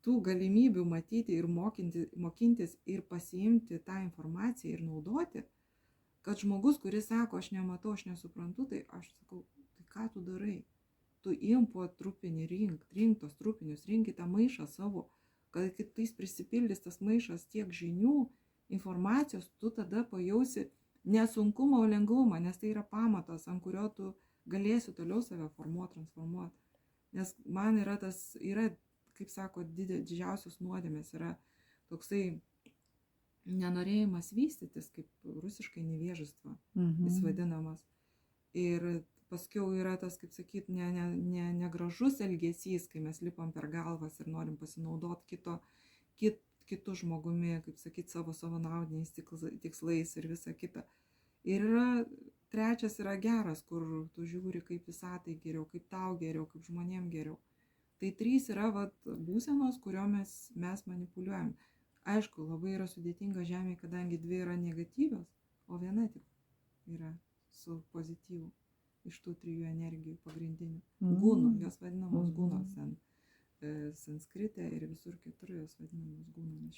tų galimybių matyti ir mokintis ir pasiimti tą informaciją ir naudoti, kad žmogus, kuris sako, aš nematau, aš nesuprantu, tai aš sakau, tai ką tu darai? Tu imk po trupinį, rink tos trupinius, rink į tą maišą savo, kad kitais prisipildys tas maišas tiek žinių, informacijos, tu tada pajausi nesunkumą, o lengvumą, nes tai yra pamatas, ant kurio tu galėsi toliau save formuoti, transformuoti. Nes man yra kaip sako, didžiausios nuodėmės yra toksai nenorėjimas vystytis, kaip rusiškai nevėžestva, jis vadinamas. Ir paskiau yra tas, kaip sakyt, negražus elgesys, kai mes lipam per galvas ir norim pasinaudoti kitų žmogumi, kaip sakyt, savo naudiniais tikslais ir visa kita. Ir trečias yra geras, kur tu žiūri, kaip visatai geriau, kaip tau geriau, kaip žmonėm geriau. Tai 3 yra būsenos, kuriomis mes manipuliuojam. Aišku, labai yra sudėtinga žemėje, kadangi 2 yra negatyvios, o 1 tik yra su pozityvu iš tų 3 energijų pagrindinių. Gūnų, jos vadinamos gūnos sanskrite ir visur kitur jos vadinamos gūnomis.